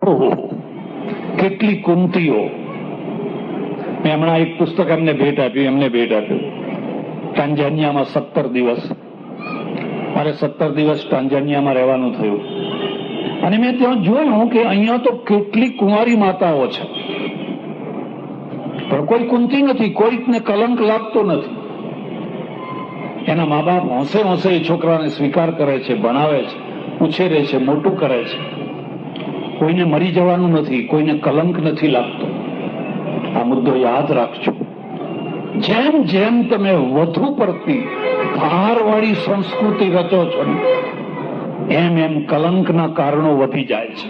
ઓહો, કેટલી કુંતીઓ. મેં હમણાં એક પુસ્તક એમને ભેટ આપ્યું ટાંઝાનિયામાં 17 દિવસ. મારે 17 દિવસ ટાંઝાનિયામાં રહેવાનું થયું અને મેં ત્યાં જોયું કે અહીંયા તો કેટલી કુંવારી માતાઓ છે, પણ કોઈ કુંતી નથી, કોઈકને કલંક લાગતો નથી. એના મા બાપ હોંશે હોંશે એ છોકરાને સ્વીકાર કરે છે, ભણાવે છે, ઉછેરે છે, મોટું કરે છે. કોઈને મરી જવાનું નથી, કોઈને કલંક નથી લાગતો. આ મુદ્દો યાદ રાખજો. જેમ જેમ તમે વધુ પડતી ભારવાળી સંસ્કૃતિ રચો છો ને એમ એમ કલંકના કારણો વધી જાય છે.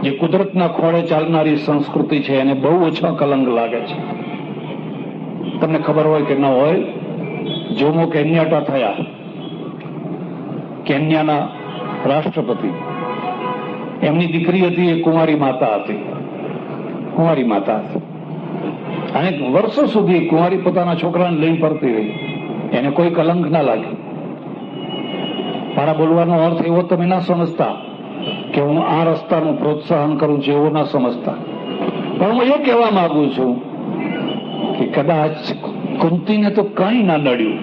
જે કુદરતના ખોળે ચાલનારી સંસ્કૃતિ છે એને બહુ ઓછા કલંક લાગે છે. તમને ખબર હોય કે ન હોય, જોમો કેન્યાટા થયા, કેન્યાના રાષ્ટ્રપતિ, એમની દીકરી હતી, એ કુંવારી માતા હતી. અને વર્ષો સુધી કુંવારી પોતાના છોકરાને લઈ ફરતી રહી, એને કોઈ કલંક ના લાગે. મારા બોલવાનો અર્થ એવો તમે ના સમજતા કે હું આ રસ્તાનું પ્રોત્સાહન કરું છું, એવો ના સમજતા. પણ હું એ કહેવા માંગુ છું કે કદાચ કુંતીને તો કઈ ના નડ્યું,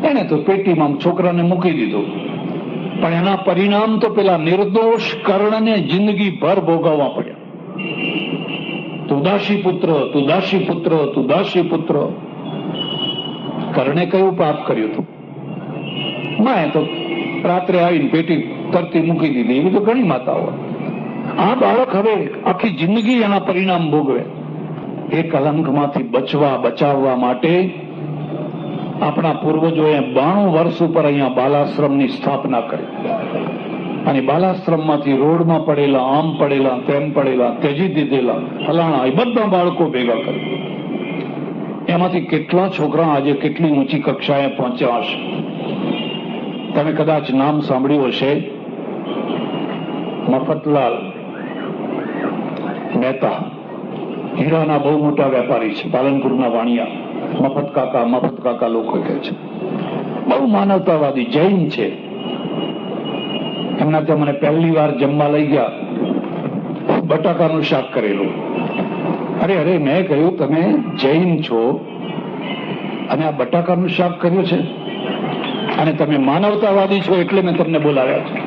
એને તો પેટીમાં છોકરાને મૂકી દીધું, પણ એના પરિણામ તો પેલા નિર્દોષ કર્ણને જિંદગી ભર ભોગવવા પડ્યા. તુદાસી પુત્ર. કર્ણે કયું પાપ કર્યું હતું? મેં તો રાત્રે આવીને પેટી તરતી મૂકી દીધી. એવી તો ઘણી માતાઓ. આ બાળક હવે આખી જિંદગી એના પરિણામ ભોગવે. એ કલંકમાંથી બચાવવા માટે આપણા પૂર્વજોએ 92 વર્ષ ઉપર અહીંયા બાલાશ્રમની સ્થાપના કરી. અને બાલાશ્રમમાંથી રોડમાં પડેલા, આમ પડેલા, તેમ પડેલા, ત્યજી દીધેલા, ફલાણા, એ બધા બાળકો ભેગા કરે. એમાંથી કેટલા છોકરા આજે કેટલી ઊંચી કક્ષાએ પહોંચ્યા હશે. તમે કદાચ નામ સાંભળ્યું હશે, મફતલાલ મહેતા, હીરાના બહુ મોટા વેપારી છે, પાલનપુરના વાણિયા. મફત કાકા લોકો કહે છે. બહુ માનવતાવાદી, જૈન છે. એમના ત્યાં મને પહેલી વાર જમવા લઈ ગયા, બટાકાનું શાક કરેલું. અરે મેં કહ્યું, તમે જૈન છો અને આ બટાકાનું શાક કર્યું છે, અને તમે માનવતાવાદી છો એટલે મેં તમને બોલાવ્યા છે.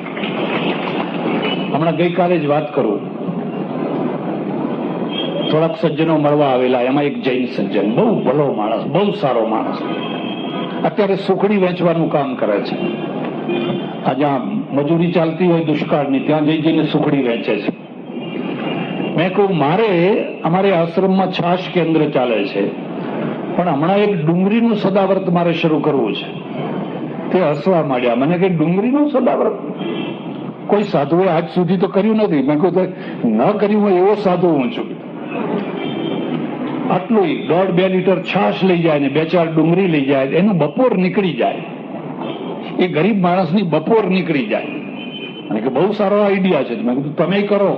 હમણાં ગઈકાલે જ વાત કરું, થોડાક સજ્જનો મળવા આવેલા, એમાં એક જૈન સજ્જન, બહુ ભલો માણસ, બહુ સારો માણસ, અત્યારે સુખડી વેચવાનું કામ કરે છે. આ જ્યાં મજૂરી ચાલતી હોય દુષ્કાળની, ત્યાં જઈને સુખડી વેચે છે. મેં કહું, અમારે આશ્રમમાં છાશ કેન્દ્ર ચાલે છે, પણ હમણાં એક ડુંગળીનું સદાવ્રત મારે શરૂ કરવું છે. તે હસવા માંડ્યા. મને કે ડુંગળીનું સદાવ્રત કોઈ સાધુએ આજ સુધી તો કર્યું નથી. મેં કહ્યું, ન કર્યું હોય એવો સાધુ હું છું. આટલું 1.5-2 લીટર છાશ લઈ જાય ને 2-4 ડુંગળી લઈ જાય, એનું બપોર નીકળી જાય. એ ગરીબ માણસની બપોર નીકળી જાય. અને કે બહુ સારો આઈડિયા છે. મેં કીધું તમે કરો.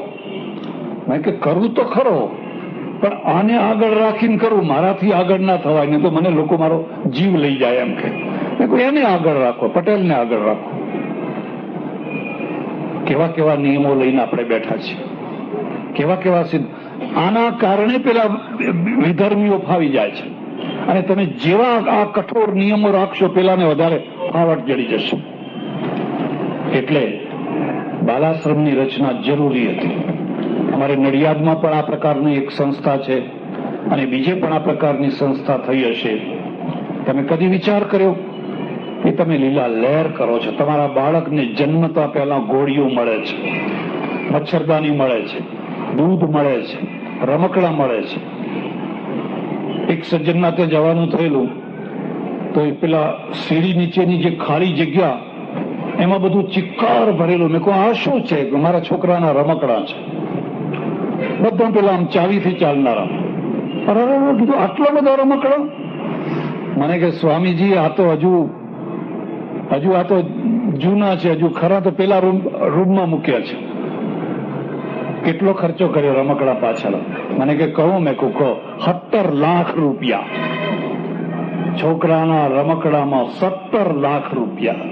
મેં કે કરું તો ખરો, પણ આને આગળ રાખીને કરું, મારાથી આગળ ના થવાય, ને તો મને લોકો મારો જીવ લઈ જાય એમ કે. મેં કહ્યું એને આગળ રાખો, પટેલને આગળ રાખો. કેવા નિયમો લઈને આપણે બેઠા છીએ, કેવા આના કારણે પેલા વિધર્મીઓ ફાવી જાય છે. અને તમે જેવા આ કઠોર નિયમો રાખશો, પેલાને વધારે ફાવટ જડી જશે. એટલે બાલાશ્રમની રચના જરૂરી હતી. અમારે નડિયાદમાં પણ આ પ્રકારની એક સંસ્થા છે, અને બીજે પણ આ પ્રકારની સંસ્થા થઈ હશે. તમે કદી વિચાર કર્યો કે તમે લીલા લહેર કરો છો? તમારા બાળકને જન્મતા પહેલા ગોળીઓ મળે છે, મચ્છરદાની મળે છે, દૂધ મળે છે, રમકડા મળે છે. એક સજ્જનના ત્યાં જવાનું થયેલું, તો પેલા સીડી નીચેની જે ખાલી જગ્યા, એમાં બધું ચિક્કાર ભરેલું. મેં કહું, આ શું છે? મારા છોકરાના રમકડા છે, બધા પેલા આમ ચાવીથી ચાલનારા. અરે કીધું, આટલા બધા રમકડા? મને કે સ્વામીજી, આ તો હજુ આ તો જૂના છે, હજુ ખરા તો પેલા રૂમમાં મૂક્યા છે. કેટલો ખર્ચો કર્યો રમકડા પાછળ? મને કે કહું, મેં કહું 17 લાખ રૂપિયા છોકરાના રમકડામાં. 17 લાખ રૂપિયા.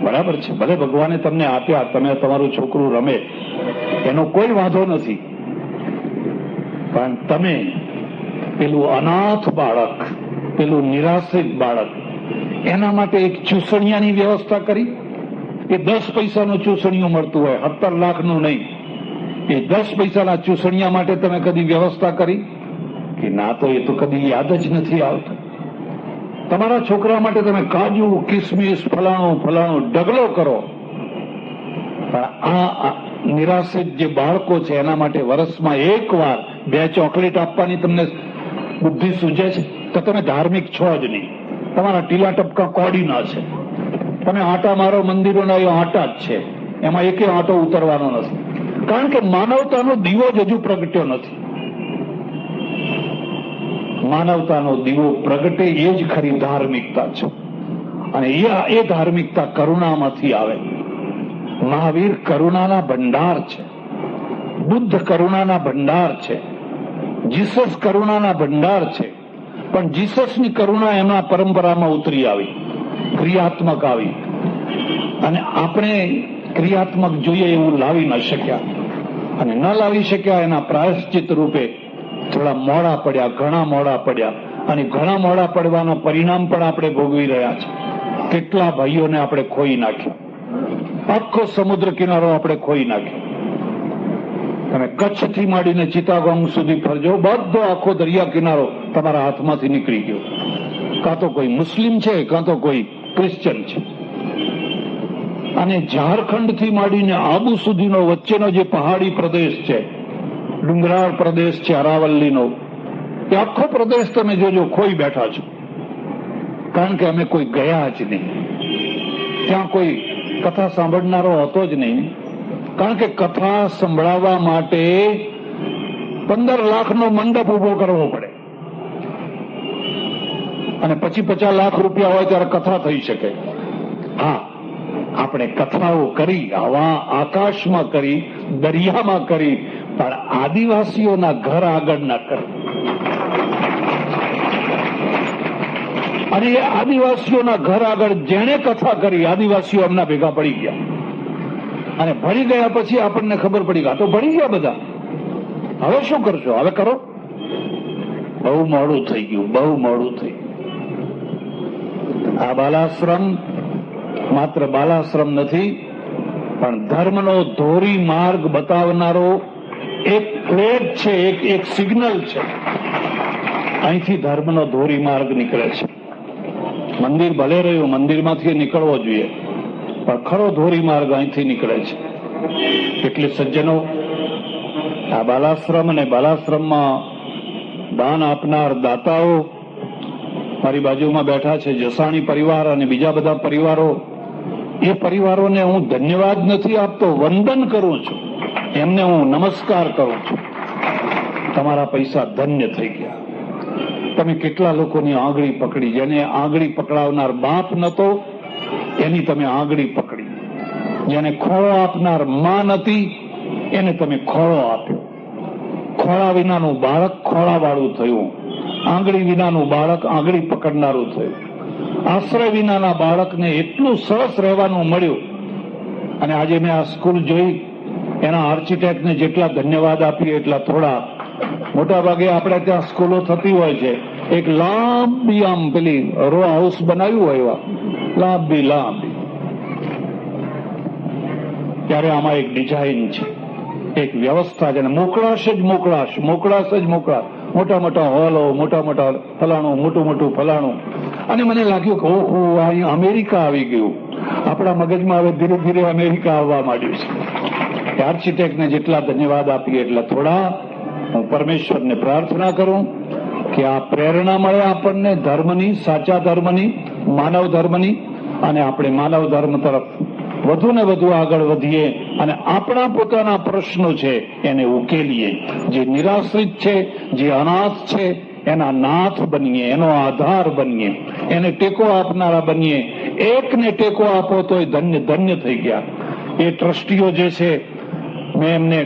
બરાબર છે, ભલે ભગવાને તમને આપ્યા, તમે તમારું છોકરું રમે એનો કોઈ વાંધો નથી, પણ તમે પેલું અનાથ બાળક, પેલું નિરાશ્રિત બાળક, એના માટે એક ચૂસણિયાની વ્યવસ્થા કરી. એ 10 પૈસાનું ચૂસણિયું મળતું હોય, 17 લાખનું નહીં. એ 10 પૈસાના ચૂસણિયા માટે તમે કદી વ્યવસ્થા કરી કે ના? તો એ તો કદી યાદ જ નથી આવતું. તમારા છોકરા માટે તમે કાજુ, કિસમિસ, ફલાણું ફલાણું ઢગલો કરો, પણ આ નિરાશ્રિત જે બાળકો છે એના માટે વર્ષમાં એકવાર 2 ચોકલેટ આપવાની તમને બુદ્ધિ સૂજે છે? તો તમે ધાર્મિક છો જ નહીં. તમારા ટીલા ટપકા કોડીના છે. તમે આંટા મારો મંદિરોના, એ આંટા જ છે, એમાં એકે આંટો ઉતરવાનો નથી. કારણ કે માનવતાનો દીવો જ હજુ પ્રગટ્યો નથી. માનવતાનો દીવો પ્રગટે એ જ ખરી ધાર્મિકતા છે. અને એ ધાર્મિકતા કરુણામાંથી આવે. મહાવીર કરુણાના ભંડાર છે, બુદ્ધ કરુણાના ભંડાર છે, જીસસ કરુણાના ભંડાર છે. પણ જીસસની કરુણા એમના પરંપરામાં ઉતરી આવી, ક્રિયાત્મક આવી, અને આપણે ક્રિયાત્મક જોઈએ એવું લાવી ન શક્યા. અને ન લાવી શક્યા એના પ્રાયશ્ચિત રૂપે થોડા મોડા પડ્યા, ઘણા મોડા પડ્યા. અને ઘણા મોડા પડવાનો પરિણામ પણ આપણે ભોગવી રહ્યા છે. કેટલા ભાઈઓને આપણે ખોઈ નાખ્યા, આખો સમુદ્ર કિનારો આપણે ખોઈ નાખ્યો. તમે કચ્છથી માંડીને ચિત્તાગોંગ સુધી ફરજો, બધો આખો દરિયા કિનારો તમારા હાથમાંથી નીકળી ગયો. કાં તો કોઈ મુસ્લિમ છે, કાં તો કોઈ ક્રિશ્ચન છે. અને ઝારખંડથી માંડીને આબુ સુધીનો વચ્ચેનો જે પહાડી પ્રદેશ છે, ડુંગરાળ પ્રદેશ છે અરાવલ્લીનો, એ આખો પ્રદેશ તમે જોજો ખોઈ બેઠા છો. કારણ કે અમે કોઈ ગયા જ નહીં, ત્યાં કોઈ કથા સાંભળનારો હતો જ નહીં. કારણ કે કથા સંભળાવવા માટે 15 લાખનો મંડપ ઉભો કરવો પડે, અને પછી 50 લાખ રૂપિયા હોય ત્યારે કથા થઈ શકે. હા, આપણે કથાઓ કરી, હવા આકાશમાં કરી, દરિયામાં કરી, પણ આદિવાસીઓના ઘર આગળ ના કરી. અને એ આદિવાસીઓના ઘર આગળ જેણે કથા કરી, આદિવાસીઓ એમના ભેગા પડી ગયા. અને ભળી ગયા પછી આપણને ખબર પડી ગયા, તો ભળી ગયા બધા, હવે શું કરશો? હવે કરો. બહુ મોડું થઈ ગયું, બહુ મોડું થઈ ગયું. આ બાલાશ્રમ માત્ર બાલાશ્રમ નથી, પણ ધર્મનો ધોરી માર્ગ બતાવનારો એક ફ્લેગ છે, એક સિગ્નલ છે. અહીંથી ધર્મનો ધોરી માર્ગ નીકળે છે. મંદિર ભલે રહ્યું, મંદિરમાંથી નીકળવો જોઈએ, પણ ખરો ધોરી માર્ગ અહીંથી નીકળે છે. એટલે સજ્જનો, આ બાલાશ્રમ અને બાલાશ્રમમાં દાન આપનાર દાતાઓ મારી બાજુમાં બેઠા છે, જસાણી પરિવાર અને બીજા બધા પરિવારો. એ પરિવારોને હું ધન્યવાદ નથી આપતો, વંદન કરું છું, એમને હું નમસ્કાર કરું છું. તમારા પૈસા ધન્ય થઈ ગયા. તમે કેટલા લોકોની આંગળી પકડી, જેને આંગળી પકડાવનાર બાપ નતો એની તમે આંગળી પકડી, જેને ખોળો આપનાર માં નથી એને તમે ખોળો આપ્યો. ખોળા વિનાનું બાળક ખોળાવાળું થયું, આંગળી વિનાનું બાળક આંગળી પકડનારું થયું. આશ્રય વિનાના બાળકને એટલું સરસ રહેવાનું મળ્યું. અને આજે મેં આ સ્કૂલ જોઈ, એના આર્કિટેક્ટને જેટલા ધન્યવાદ આપીએ એટલા થોડા. મોટા ભાગે આપણે ત્યાં સ્કૂલો થતી હોય છે, એક લાંબી આમ પેલી રો હાઉસ બનાવ્યું હોય એવા લાંબી લાંબી. ત્યારે આમાં એક ડિઝાઇન છે, એક વ્યવસ્થા છે. મોકળાશ જ મોકળાશ, મોકળાશ જ મોકળાશ. મોટા મોટા હોલો, મોટા મોટા ફલાણું, મોટું મોટું ફલાણું. અને મને લાગ્યું કે ઓહો, અહીંયા અમેરિકા આવી ગયું. આપણા મગજમાં હવે ધીરે ધીરે અમેરિકા આવવા માંડ્યું છે. આર્કિટેક્ટને જેટલા ધન્યવાદ આપીએ એટલા થોડા. હું પરમેશ્વરને પ્રાર્થના કરું કે આ પ્રેરણા મળે આપણને ધર્મની, સાચા ધર્મની, માનવ ધર્મની, અને આપણે માનવ ધર્મ તરફ વધુ ને વધુ આગળ વધીએ અને આપણા પોતાના પ્રશ્નો છે એને ઉકેલીએ. જે નિરાશ્રિત છે, જે અનાથ છે, એના નાથ બનીએ, એનો આધાર બનીએ, એને ટેકો આપનારા બનીએ. એકને ટેકો આપો તોય ધન્ય ધન્ય થઈ ગયા. એ ટ્રસ્ટીઓ જે છે, મેં એમને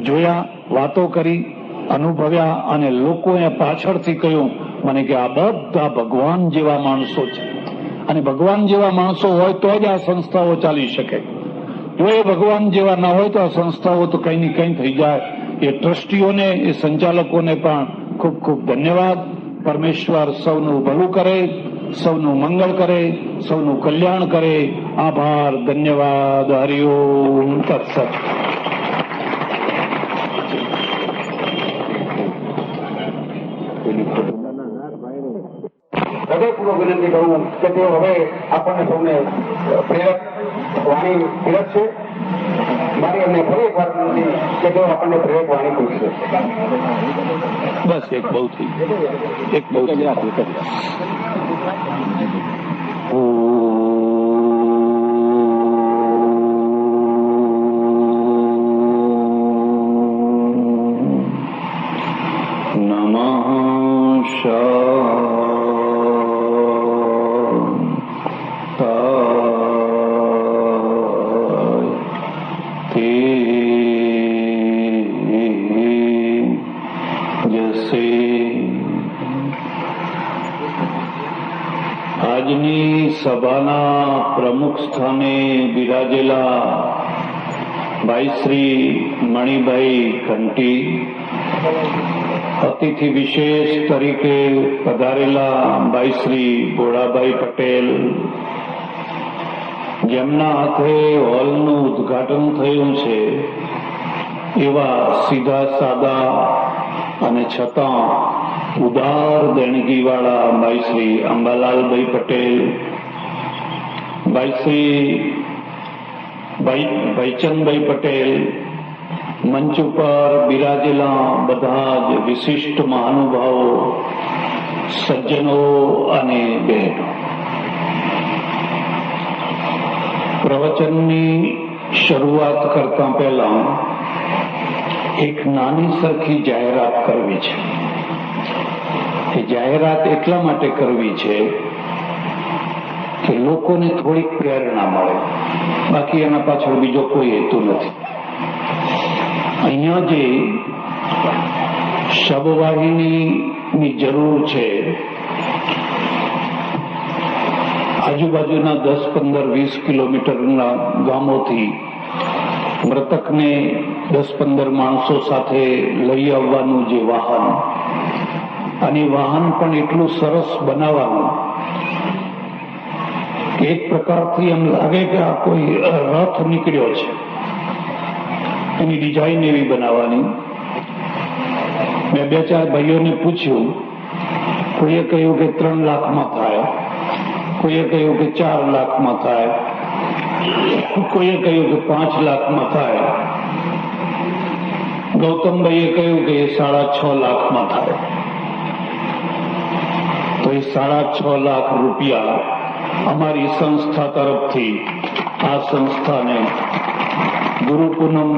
જોયા, વાતો કરી, અનુભવ્યા, અને લોકોએ પાછળથી કહ્યું મને કે આ બધા ભગવાન જેવા માણસો છે. અને ભગવાન જેવા માણસો હોય તો જ આ સંસ્થાઓ ચાલી શકે. જો એ ભગવાન જેવા ના હોય તો આ સંસ્થાઓ તો કઈ ને કઈ થઈ જાય. એ ટ્રસ્ટીઓને, એ સંચાલકોને પણ ખૂબ ખૂબ ધન્યવાદ. પરમેશ્વર સૌનું ભલું કરે, સૌનું મંગળ કરે, સૌનું કલ્યાણ કરે. આભાર, ધન્યવાદ. હરિઓમ તત્સત. હૃદયપૂર્વક વિનંતી કરું કે તેઓ હવે આપણને સૌને પ્રેરક વાણી પીરસશે. મારી એમને ફરી એક વાર વિનંતી કે તેઓ આપણને પ્રેરક વાણી પૂછશે. બસ એક બહુ થઈ એક બહુ આજની સભાના પ્રમુખ સ્થાને બિરાજેલા ભાઈ શ્રી મણિભાઈ ઘંટી, અતિથિ વિશેષ તરીકે પધારેલા ભાઈ શ્રી ભોળાભાઈ પટેલ, જેમના હાથે હોલનું ઉદ્ઘાટન થયું છે, એવા સીધા સાદા અને છતાં ઉદાર દેણગીવાળા ભાઈ શ્રી અંબાલાલભાઈ પટેલ, ભાઈ શ્રી ભાઈચંદભાઈ પટેલ, મંચ ઉપર બિરાજેલા બધા જ વિશિષ્ટ મહાનુભાવો, સજ્જનો અને બહેનો, પ્રવચનની શરૂઆત કરતા પહેલા એક નાની સરખી જાહેરાત કરવી છે. એ જાહેરાત એટલા માટે કરવી છે કે લોકોને થોડીક પ્રેરણા મળે, બાકી એના પાછળ બીજો કોઈ હેતુ નથી. અહીંયા જે શબવાહિનીની જરૂર છે, આજુબાજુના 10, 15, 20 કિલોમીટરના ગામોથી મૃતકને 10-15 માણસો સાથે લઈ આવવાનું જે વાહન, અને વાહન પણ એટલું સરસ બનાવવાનું કે એક પ્રકારથી એમ લાગે કે આ કોઈ રથ નીકળ્યો છે. એની ડિઝાઇન એવી બનાવવાની. મેં 2-4 ભાઈઓને પૂછ્યું, કોઈએ કહ્યું કે 3 લાખમાં થાય, કોઈએ કહ્યું કે 4 લાખમાં થાય, કોઈએ કહ્યું કે 5 લાખમાં થાય. ગૌતમભાઈએ કહ્યું કે 6.5 લાખમાં થાય. તો એ 6.5 લાખ રૂપિયા અમારી સંસ્થા તરફથી આ સંસ્થાને ગુરુ પૂનમ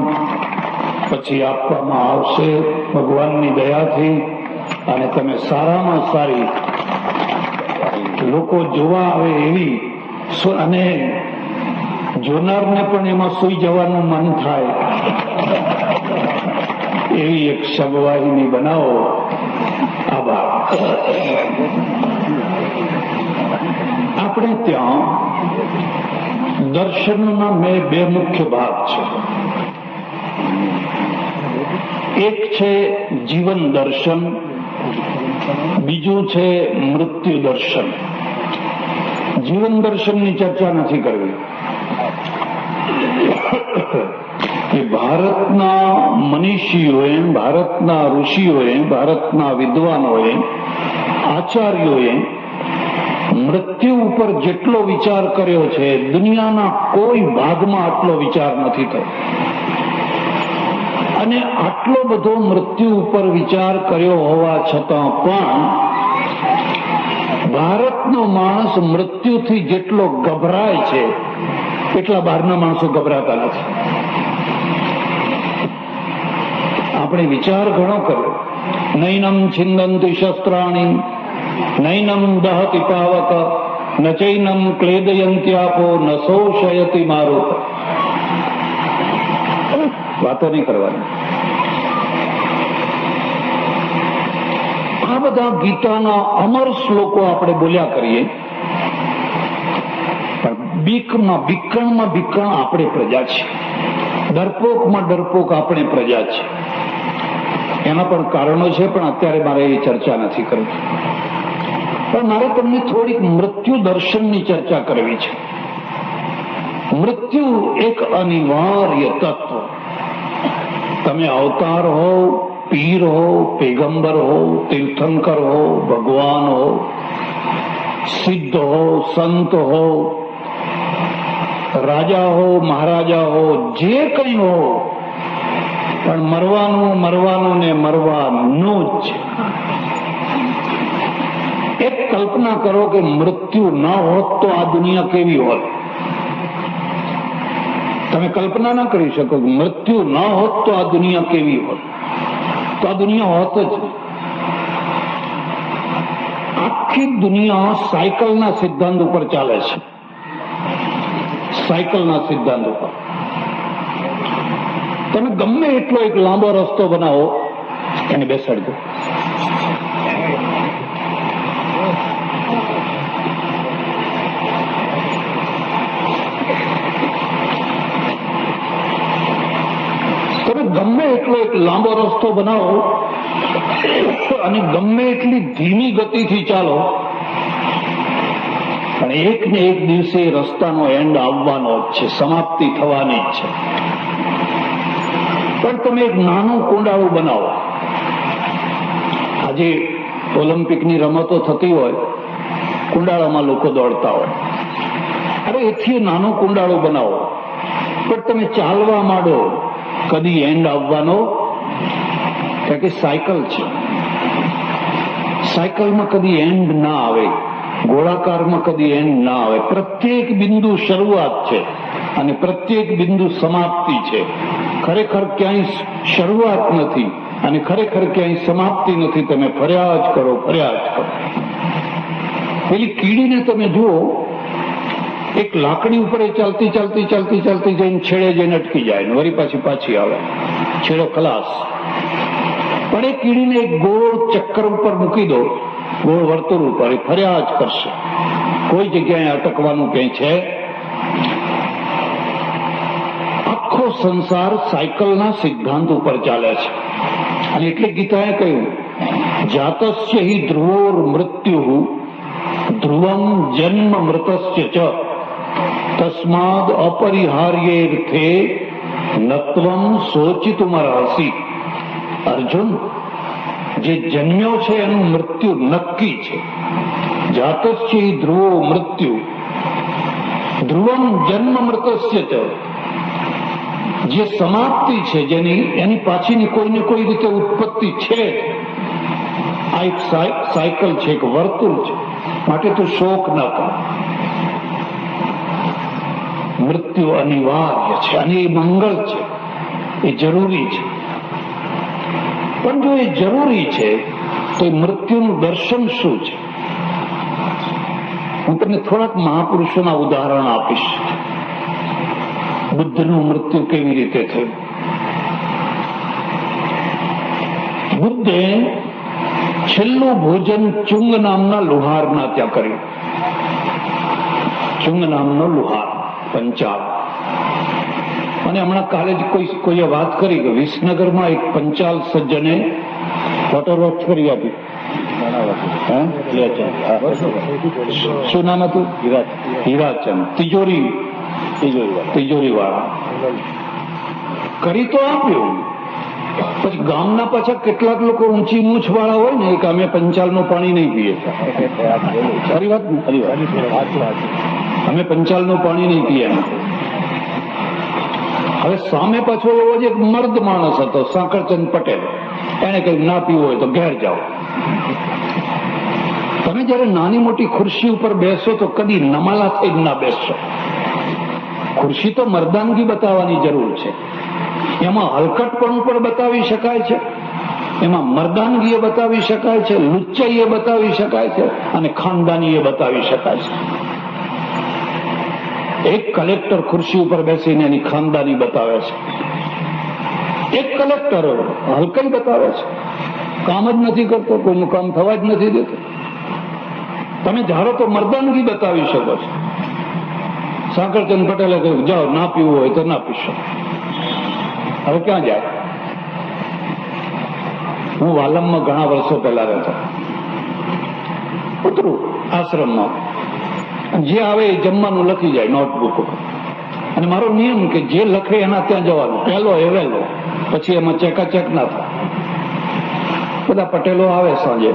પછી આપવામાં આવશે, ભગવાનની દયાથી. અને તમે સારામાં સારી લોકો જોવા આવે એવી, અને જોનારને પણ એમાં સૂઈ જવાનું મન થાય એવી એક શબવાહિની બનાવો. આભાર. આપણે ત્યાં દર્શનના 2 મુખ્ય ભાગ છે. એક છે જીવન દર્શન, બીજું છે મૃત્યુ દર્શન. જીવન દર્શનની ચર્ચા નથી કરવી. કે ભારતના મનીષીઓએ, ભારતના ઋષિઓએ, ભારતના વિદ્વાનોએ, આચાર્યોએ મૃત્યુ ઉપર જેટલો વિચાર કર્યો છે, દુનિયાના કોઈ ભાગમાં આટલો વિચાર નથી થયો. અને આટલો બધો મૃત્યુ ઉપર વિચાર કર્યો હોવા છતાં પણ ભારતનો માણસ મૃત્યુથી જેટલો ગભરાય છે, એટલા બહારના માણસો ગભરાતા નથી. આપણે વિચાર ઘણો કર્યો. નૈનમ છિંદંતી શસ્ત્રાણી, નૈનમ દહતિ પાવક, ન ચૈનમ ક્લેદયંત્યાપો, ન શોષયતિ મારુત. વાતો નહીં કરવાની. આ બધા ગીતાના અમર શ્લોકો આપણે બોલ્યા કરીએ બીકમાં બીકણ આપણે પ્રજા છે, ડરપોકમાં ડરપોક આપણે પ્રજા છે. એના પણ કારણો છે, પણ અત્યારે મારે એ ચર્ચા નથી કરવી. પણ મારે તમને થોડીક મૃત્યુ દર્શનની ચર્ચા કરવી છે. મૃત્યુ એક અનિવાર્ય તત્વ. તમે અવતાર હો, પીર હો, પેગંબર હો, તીર્થંકર હો, ભગવાન હો, સિદ્ધ હો, સંત હો, રાજા હો, મહારાજા હો, જે કંઈ હો, પણ મરવાનું ને મરવાનું જ છે. એક કલ્પના કરો કે મૃત્યુ ન હોત તો આ દુનિયા કેવી હોત. તમે કલ્પના ના કરી શકો કે મૃત્યુ ન હોત તો આ દુનિયા કેવી હોત. તો આ દુનિયા હોત જ. આખી દુનિયા સાયકલના સિદ્ધાંત ઉપર ચાલે છે. સાયકલના સિદ્ધાંત ઉપર તમે ગમે એટલો એક લાંબો રસ્તો બનાવો, એને બેસાડજો. તમે ગમે એટલો એક લાંબો રસ્તો બનાવો અને ગમે એટલી ધીમી ગતિથી ચાલો, પણ એક ને એક દિવસે રસ્તાનો એન્ડ આવવાનો જ છે, સમાપ્તિ થવાની જ છે. પણ તમે એક નાનું કુંડાળું બનાવો. આજે ઓલિમ્પિકની રમતો થતી હોય, કુંડાળામાં લોકો દોડતા હોય. અરે એથી નાનું કુંડાળું બનાવો, પણ તમે ચાલવા માંડો, કદી એન્ડ આવવાનો? કારણ કે સાયકલ છે. સાયકલમાં કદી એન્ડ ના આવે, ગોળાકારમાં કદી એન્ડ ના આવે. પ્રત્યેક બિંદુ શરૂઆત છે અને પ્રત્યેક બિંદુ સમાપ્તિ છે. ખરેખર ક્યાંય શરૂઆત નથી અને ખરેખર ક્યાંય સમાપ્તિ નથી. તમે ફર્યા જ કરો. પેલી કીડીને તમે જુઓ, એક લાકડી ઉપર ચાલતી જઈને છેડે જઈને અટકી જાય ને વળી પાછી આવે, છેડો ખલાસ. પણ એ કીડીને એક ગોળ ચક્કર ઉપર મૂકી દો, ગોળ વર્તુળ ઉપર, એ ફર્યા જ કરશે. કોઈ જગ્યાએ અટકવાનું ક્યાંય છે? આખો સંસાર સાયકલના સિદ્ધાંત ઉપર ચાલે છે. અને એટલે ગીતાએ કહ્યું, જાતસ્ય હિ ધ્રુવોર મૃત્યુ ધ્રુવમ જન્મ મૃતસ્ય ચ તસ્માદ અપરિહાર્યેર્થે નત્વમ શોચિતુમર્હસી. અર્જુન, જે જન્મ્યો છે એનું મૃત્યુ નક્કી છે. જાતસ્ય હિ ધ્રુવો મૃત્યુ ધ્રુવમ જન્મ મૃતસ્ય ચ. જે સમાપ્તિ છે, એની પાછળની કોઈને કોઈ રીતે ઉત્પત્તિ છે. આ એક સાયકલ છે, એક વર્તુળ છે. માટે તું શોક ન કર. મૃત્યુ અનિવાર્ય છે અને એ મંગળ છે, એ જરૂરી છે. પણ જો એ જરૂરી છે તો એ મૃત્યુનું દર્શન શું છે? હું તમને થોડાક મહાપુરુષોના ઉદાહરણ આપીશ. બુદ્ધનું મૃત્યુ કેવી રીતે થયું? બુદ્ધે છેલ્લું ભોજન ચુંગ નામના લુહારના ત્યાં કર્યું. ચુંગ નામનો લુહાર, પંચાલ. અને હમણાં કાલે જ કોઈએ વાત કરી કે વિસનગરમાં એક પંચાલ સજ્જને ફોટોગ્રાફ કરી આપી. શું નામ હતું? હીરાચંદ. તિજોરી વાળા કરી તો આપ્યું. પછી ગામના પાછા કેટલાક લોકો ઊંચી મૂછ વાળા હોય ને, કે અમે પંચાલનું પાણી નહીં પીએ. ખરી વાત ને? અમે પંચાલનું પાણી નહીં પીએ. હવે સામે પાછો એવો જ એક મર્દ માણસ હતો, સાંકળચંદ પટેલ. એને કહ્યું ના પીવું હોય તો ઘેર જાઓ. તમે જયારે નાની મોટી ખુરશી ઉપર બેસો તો કદી નમાલા થઈ ના બેસશો. ખુરશી તો મર્દાનગી બતાવવાની જરૂર છે. એમાં હલકટપણું પણ બતાવી શકાય છે, એમાં મર્દાનગી એ બતાવી શકાય છે, લુચ્ચાઈ એ બતાવી શકાય છે અને ખાનદાની એ બતાવી શકાય છે. એક કલેક્ટર ખુરશી ઉપર બેસીને એની ખાનદાની બતાવે છે. એક કલેક્ટર હલકાઈ બતાવે છે, કામ જ નથી કરતો, કોઈનું કામ થવા જ નથી દેતો. તમે ધારો તો મર્દાનગી બતાવી શકો છો. સાંકળચંદ પટેલે કહ્યું જાઓ, ના પીવું હોય તો ના પીશો. હવે ક્યાં જાય? હું વાલમમાં ઘણા વર્ષો પહેલા રહેતો, ઉતરું આશ્રમમાં, જે આવે એ જમવાનું લખી જાય નોટબુક ઉપર, અને મારો નિયમ કે જે લખે એના ત્યાં જવાનું, પહેલો એ વહેલો, પછી એમાં ચેકાચેક ના થાય. બધા પટેલો આવે સાંજે,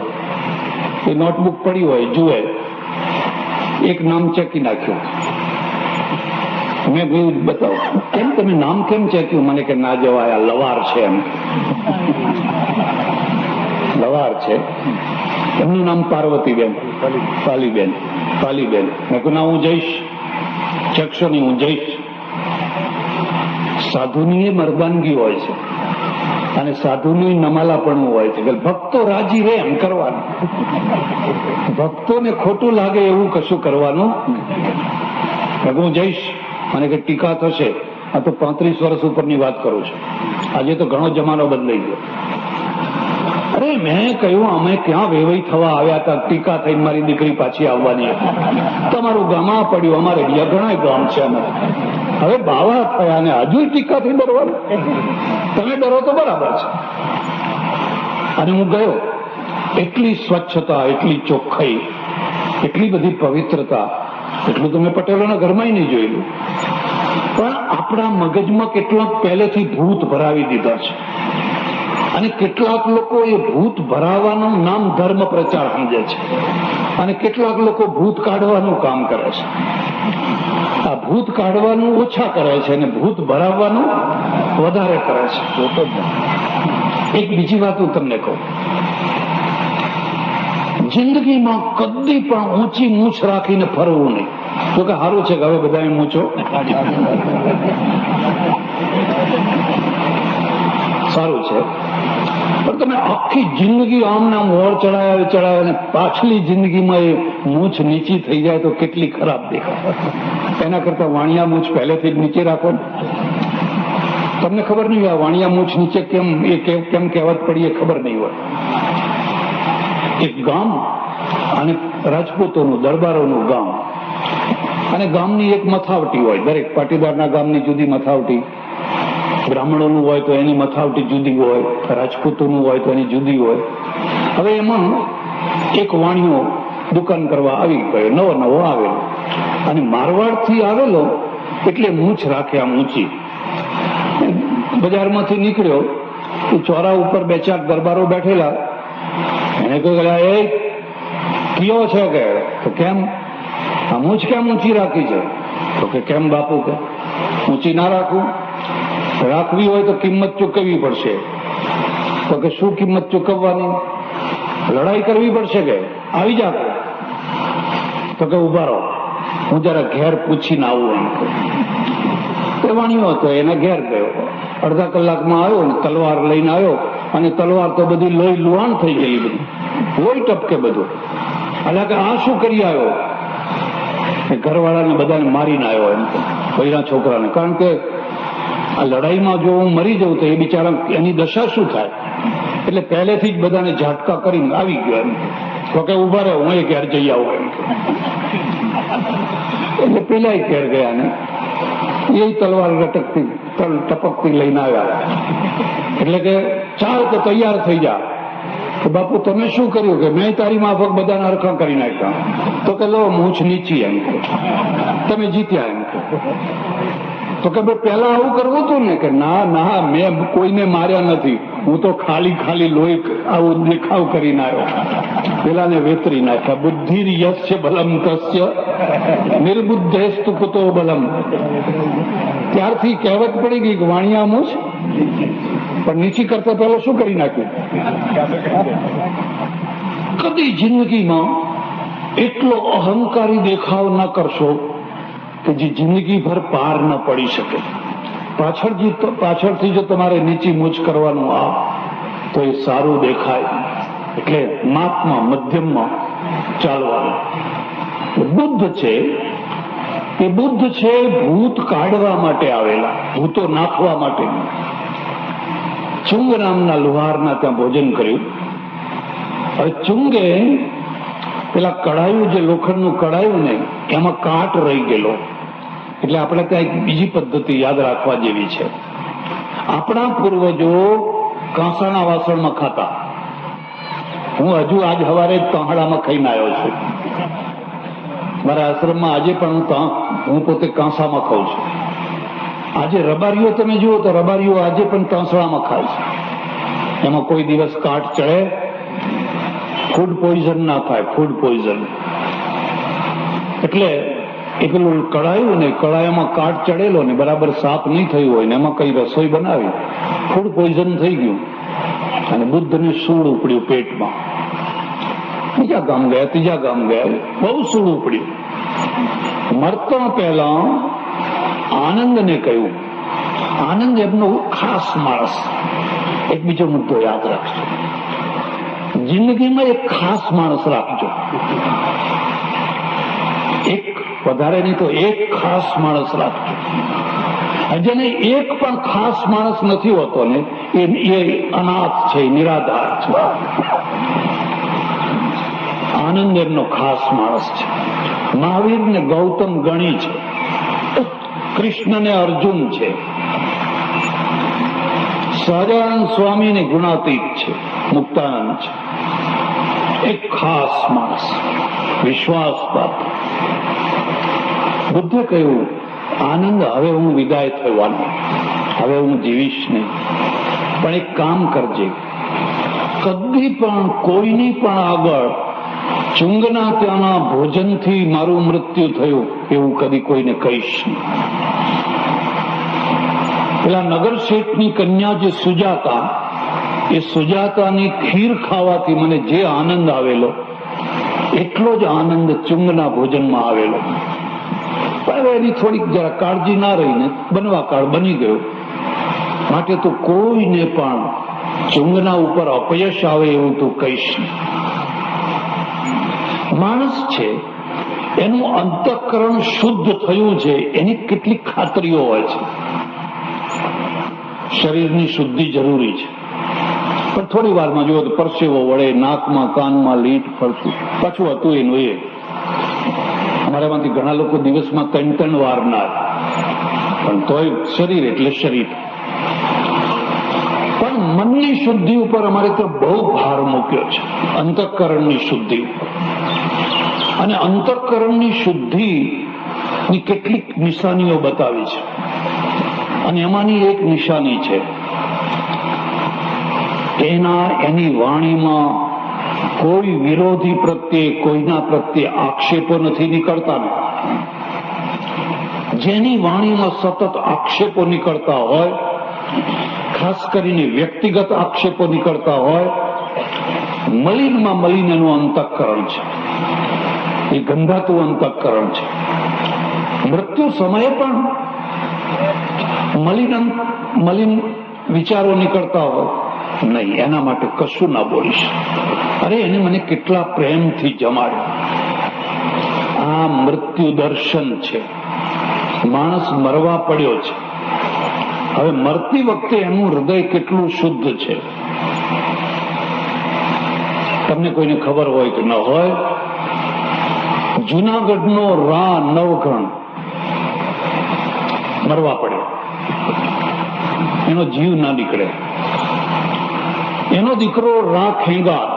એ નોટબુક પડી હોય, જુએ, એક નામ ચેકી નાખ્યું. મેં કહ્યું બતાવો, કેમ તમે નામ કેમ ચેક્યું? મને કે ના જવાય, લવાર છે. એમ લવાર છે. એમનું નામ પાર્વતીબેન, પાલીબેન. મેં કહ્યું ના, હું જઈશ, ચેકશો નહીં, હું જઈશ. સાધુની મરદાનગી હોય છે અને સાધુનું નમાલાપણું હોય છે કે ભક્તો રાજી રહે એમ કરવાનું, ભક્તોને ખોટું લાગે એવું કશું કરવાનું. હું જઈશ. મને કે ટીકા થશે. આ તો 35 વર્ષ ઉપરની વાત કરું છું, આજે તો ઘણો જમાનો બદલાઈ ગયો. અરે મેં કહ્યું અમે ક્યાં વેવાઈ થવા આવ્યા હતા, ટીકા થઈને મારી દીકરી પાછી આવવાની હતી. તમારું ગામા પડ્યું, અમારે બીજા ઘણા ગામ છે. હવે બાવા થયા ને હજુ ટીકાથી ડરવાનું? તમે ડરો તો બરાબર છે. અને હું ગયો, એટલી સ્વચ્છતા, એટલી ચોખ્ખાઈ, એટલી બધી પવિત્રતા, એટલું તો મેં પટેલોના ઘરમાં નહીં જોયેલું. પણ આપણા મગજમાં કેટલાક પહેલેથી ભૂત ભરાવી દીધા છે, અને કેટલાક લોકો એ ભૂત ભરાવાનું નામ ધર્મ પ્રચાર સમજે છે, અને કેટલાક લોકો ભૂત કાઢવાનું કામ કરે છે. આ ભૂત કાઢવાનું ઓછા કરે છે અને ભૂત ભરાવવાનું વધારે કરે છે. એક બીજી વાત હું તમને કહું, જિંદગીમાં કદી પણ ઊંચી મૂછ રાખીને ફરવું નહીં. તો કે સારું છે કે હવે બધા મૂછો સારું છે, પણ તમે આખી જિંદગી આમ નામ વોર ચડાવે ને પાછલી જિંદગીમાં એ મૂછ નીચી થઈ જાય તો કેટલી ખરાબ દેખાય. એના કરતા વાણિયા મૂછ પહેલેથી જ નીચે રાખો. તમને ખબર નહીં હોય વાણિયા મૂછ નીચે કેમ કહેવત પડી, એ ખબર નહીં હોય. એક ગામ અને રાજપૂતોનું, દરબારોનું ગામ, અને ગામની એક મથાવટી હોય. દરેક પાટીદારના ગામની જુદી મથાવટી, બ્રાહ્મણોનું હોય તો એની મથાવટી જુદી હોય, રાજપૂતોનું હોય તો એની જુદી હોય. હવે એમાં એક વાણિયો દુકાન કરવા આવી ગયો, નવો આવેલો, અને મારવાડથી આવેલો એટલે મૂછ રાખે આમ ઊંચી. બજારમાંથી નીકળ્યો, ચોરા ઉપર 2-4 દરબારો બેઠેલા. એને કહ્યું એ કયો છે કે? તો કેમ આ મૂછ કેમ ઊંચી રાખી છે? તો કે કેમ બાપુ, કે ઊંચી ના રાખું? રાખવી હોય તો કિંમત ચૂકવવી પડશે. તો કે શું કિંમત ચૂકવવાની? લડાઈ કરવી પડશે કે આવી જા. તો કે ઉભા રહો, હું જરા ઘેર પૂછીને આવું. એમ તે વાણિયો હતો, એના ઘેર ગયો. અડધા કલાકમાં આવ્યો ને તલવાર લઈને આવ્યો, અને તલવાર તો બધી લોહી લુહાણ થઈ ગયેલી, બધી લોહી ટપકે બધું. એટલે કે આ શું કરી આવ્યો? ઘરવાળાને બધાને મારીને આવ્યો, એમ બૈરા છોકરાને. કારણ કે આ લડાઈમાં જો હું મરી જાઉં તો એ બિચારા એની દશા શું થાય? એટલે પહેલેથી જ બધાને ઝાટકા કરીને આવી ગયો. એમ તો કે ઉભા રહે, હું એ ઘેર જઈ આવું. એમ એટલે પેલા ઘેર ગયા ને એ તલવાર લટકતી ટપકતી લઈને આવ્યા. એટલે કે ચાલ તો તૈયાર થઈ જા. કે બાપુ તમે શું કર્યું? કે મેં તારી માફક બધાના હરખા કરી નાખ્યા. તો કે લો મૂછ નીચી. એમ તમે જીત્યા. એમ તો કે ભાઈ પેલા આવું કરવું હતું ને? કે ના મેં કોઈને માર્યા નથી, હું તો ખાલી લોહી આવું દેખાવ કરીને આવ્યો. પેલાને વેતરી નાખ્યા. બુદ્ધિ યસ્ય બલમ તસ્ય નિર્બુદ્ધેસ્તુ કુતો બલમ. ત્યારથી કહેવત પડી ગઈ કે વાણિયા મૂછ પણ નીચી કરતા પહેલા શું કરી નાખ્યું? કદી જિંદગીમાં એટલો અહંકારી દેખાવ ન કરશો કે જે જિંદગીભર પાર ન પડી શકે. પાછળથી જો તમારે નીચી મૂછ કરવાનું આ તો એ સારું દેખાય. એટલે માપમાં, મધ્યમમાં ચાલવાનું. બુદ્ધ છે એ ભૂત કાઢવા માટે આવેલા, ભૂતો નાખવા માટે. ચુંગ નામના લુહારના ત્યાં ભોજન કર્યું. હવે ચુંગે પેલા કડાયું, જે લોખંડનું કડાયું ને, એમાં કાટ રહી ગયેલો. એટલે આપણે ત્યાં એક બીજી પદ્ધતિ યાદ રાખવા જેવી છે. આપણા પૂર્વજો કાંસાના વાસણમાં ખાતા. હું હજુ આજ સવારે તાંહડામાં ખાઈને આવ્યો છું. મારા આશ્રમમાં આજે પણ હું પોતે કાંસામાં ખાઉં છું. આજે રબારીઓ તમે જુઓ તો રબારીઓ આજે પણ તાંસળામાં ખાય છે. એમાં કોઈ દિવસ કાટ ચડે, ફૂડ પોઈઝન ના થાય, ફૂડ પોઈઝન. એટલે એ પેલું કડાયું ને, કડાયામાં કાટ ચડેલો ને બરાબર સાફ નહીં થયું હોય ને એમાં કઈ રસોઈ બનાવી, ફૂડ પોઈઝન થઈ ગયું અને બુદ્ધને સૂળ ઉપડ્યું પેટમાં. બીજા ગામ ગયા, ત્રીજા ગામ ગયા, બહુ સૂળ ઉપડ્યું. મરતા પહેલા આનંદને કહ્યું. આનંદ એમનો ખાસ માણસ. એક બીજો મુદ્દો યાદ રાખજો, જિંદગીમાં એક ખાસ માણસ રાખજો. એક વધારે નહીં તો એક ખાસ માણસ રાખજો. જેને એક પણ ખાસ માણસ નથી હોતો ને એ અનાથ છે, નિરાધાર છે. આનંદ એમનો ખાસ માણસ છે. મહાવીર ને ગૌતમ ગણી છે, કૃષ્ણ ને અર્જુન છે, સહજાનંદ સ્વામી ને ગુણાતીત છે, મુક્તાનંદ છે. એક ખાસ માણસ, વિશ્વાસપાત્ર. બુદ્ધે કહ્યું, આનંદ હવે હું વિદાય થવાનો, હવે હું જીવીશ નહીં, પણ એક કામ કરજે, કદી પણ કોઈની પણ આગળ ચુંગના ત્યાંના ભોજનથી મારું મૃત્યુ થયું એવું કદી કોઈને કહીશ નહીં. પેલા નગર શેઠની કન્યા જે સુજાતા, એ સુજાતાની ખીર ખાવાથી મને જે આનંદ આવેલો એટલો જ આનંદ ચુંગના ભોજનમાં આવેલો. પણ એની થોડીક જરા કાળજી ના રહીને બનવા કાળ બની ગયો. માટે તું કોઈને પણ ચુંગના ઉપર અપયશ આવે એવું તું કહીશ નહીં. માણસ છે એનું અંતઃકરણ શુદ્ધ થયું છે એની કેટલીક ખાતરીઓ હોય છે. શરીરની શુદ્ધિ જરૂરી છે, પણ થોડી વારમાં જુઓ તો પરસેવો વળે, નાકમાં કાનમાં લીટ ફરતું. પાછું હતું એનું એ. અમારામાંથી ઘણા લોકો દિવસમાં 3 વાર ના, પણ તોય શરીર એટલે શરીર. પણ મનની શુદ્ધિ ઉપર અમારે તો બહુ ભાર મૂક્યો છે, અંતઃકરણની શુદ્ધિ. અને અંતઃકરણની શુદ્ધિની કેટલીક નિશાનીઓ બતાવી છે. અને એમાંની એક નિશાની છે, એની વાણીમાં કોઈ વિરોધી પ્રત્યે, કોઈના પ્રત્યે આક્ષેપો નથી નીકળતા. જેની વાણીમાં સતત આક્ષેપો નીકળતા હોય, ખાસ કરીને વ્યક્તિગત આક્ષેપો નીકળતા હોય, મલિનમાં મલિન એનું અંતઃકરણ છે. એ ગંધાતું અંતઃકરણ છે. મૃત્યુ સમયે પણ મલિન વિચારો નીકળતા હોય, નહીં, એના માટે કશું ના બોલીશ. અરે એને મને કેટલા પ્રેમથી જમાડ્યો. આ મૃત્યુ દર્શન છે. માણસ મરવા પડ્યો છે. હવે મરતી વખતે એનું હૃદય કેટલું શુદ્ધ છે તમને કોઈને ખબર હોય કે ન હોય. જુનાગઢનો રા નવઘણ મરવા પડ્યો, એનો જીવ ના નીકળે. એનો દીકરો રા ખેંગાર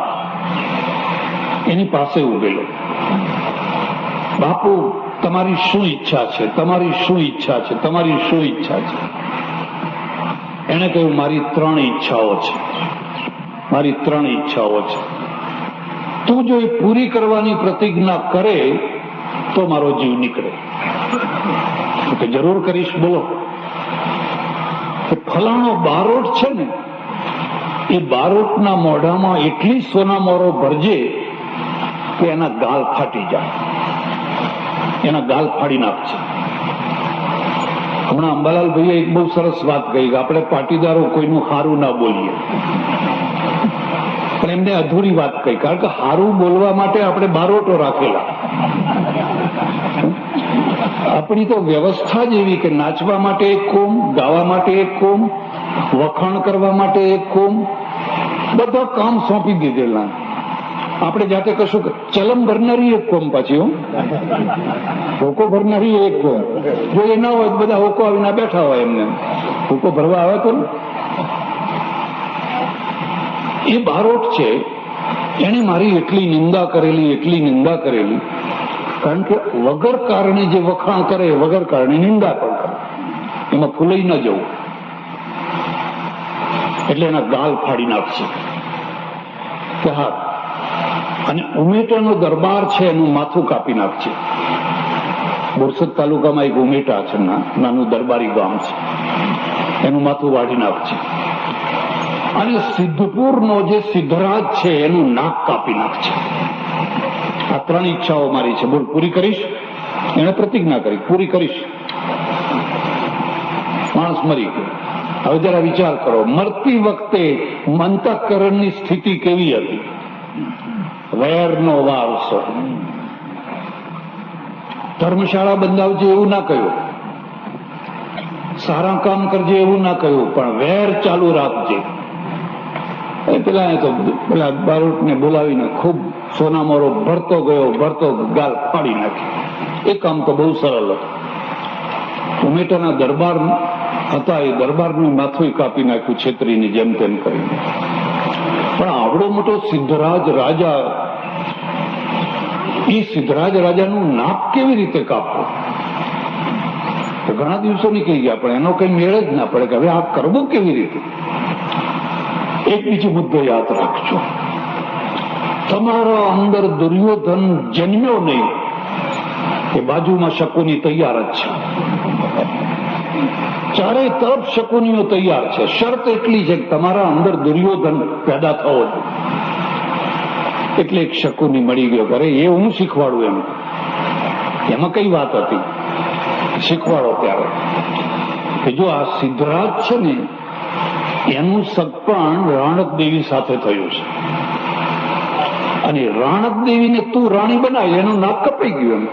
એની પાસે ઉભેલો, બાપુ તમારી શું ઈચ્છા છે, તમારી શું ઈચ્છા છે, તમારી શું ઈચ્છા છે? એને કહ્યું, મારી 3 ઈચ્છાઓ છે, મારી 3 ઈચ્છાઓ છે. તું જો એ પૂરી કરવાની પ્રતિજ્ઞા કરે તો મારો જીવ નીકળે. કે જરૂર કરીશ. બોલો. ફલાણો બારોટ છે ને, એ બારોટના મોઢામાં એટલી સોનામોરો ભરજે કે એના ગાલ ફાટી જાય, એના ગાલ ફાડી નાખશે. હમણાં અંબાલાલ ભાઈએ એક બહુ સરસ વાત કહી કે આપણે પાટીદારો કોઈનું હારું ના બોલીએ, પણ એમને અધૂરી વાત કહી, કારણ કે હારું બોલવા માટે આપણે બારોટો રાખેલા. આપણી તો વ્યવસ્થા જ એવી કે નાચવા માટે એક કોમ, ગાવા માટે એક કોમ, વખાણ કરવા માટે એક કોમ, બધા કામ સોંપી દીધેલા. આપણે જાતે કશું ચલમ ભરનારી એક કોમ પાછી હોકો ભરનારી એક કોમ. જો એ ના હોય તો બધા હોકો આવીને બેઠા હોય એમને હોકો ભરવા આવે તો એ બારોટ છે. એને મારી એટલી નિંદા કરેલી કારણ કે વગર કારણે જે વખાણ કરે વગર કારણે નિંદા પણ કરે, એમાં ફૂલાઈ ન જવું. એટલે એના ગાલ ફાડી નાખશે કે હા. અને ઉમેટાનો દરબાર છે એનું માથું કાપી નાખશે. બોરસદ તાલુકામાં એક ઉમેટા છે, નાનું દરબારી ગામ છે, એનું માથું વાઢી નાખશે. અને સિદ્ધપુરનો જે સિદ્ધરાજ છે એનું નાક કાપી નાખશે. આ 3 ઈચ્છાઓ મારી છે. બોલ, પૂરી કરીશ? એને પ્રતિજ્ઞા કરી, પૂરી કરીશ. માણસ મરી ગયો. હવે જરા વિચાર કરો, મરતી વખતે અંતઃકરણની સ્થિતિ કેવી હતી? વેરનો વારસો. ધર્મશાળા બંધાવજે એવું ના કહ્યું, સારા કામ કરજે એવું ના કહ્યું, પણ વેર ચાલુ રાખજે. પેલા બારોટને બોલાવીને ખૂબ સોનામોરો ભરતો ગાલ ફાડી નાખી. એ કામ તો બહુ સરળ હતું. ઉમેટાના દરબાર હતા, એ દરબારનું માથું કાપી નાખ્યું છેતરીની જેમ તેમ કરીને. પણ આવડો મોટો સિદ્ધરાજ રાજા, એ સિદ્ધરાજ રાજાનું નાક કેવી રીતે કાપવું? ઘણા દિવસો નીકળી ગયા, પણ એનો કઈ મેળ જ ના પડે કે હવે આ કરવું કેવી રીતે. એક બીજો મુદ્દો યાદ રાખજો, તમારા અંદર દુર્યોધન જન્મ્યો નહીં, કે બાજુમાં શકુની તૈયાર જ છે. ચારેય તરફ શકુનીઓ તૈયાર છે. શરત એટલી છે કે તમારા અંદર દુર્યોધન પેદા થવો જોઈએ. એટલે એક શકુની મળી ગયો. અરે એ હું શીખવાડું એમ. એમાં કઈ વાત હતી? શીખવાડો ત્યારે કે જો આ સિદ્ધરાજ છે ને એનું સગપણ રાણક દેવી સાથે થયું છે, અને રાણક દેવીને તું રાણી બનાવી, એનું નાક કપાઈ ગયું. એમ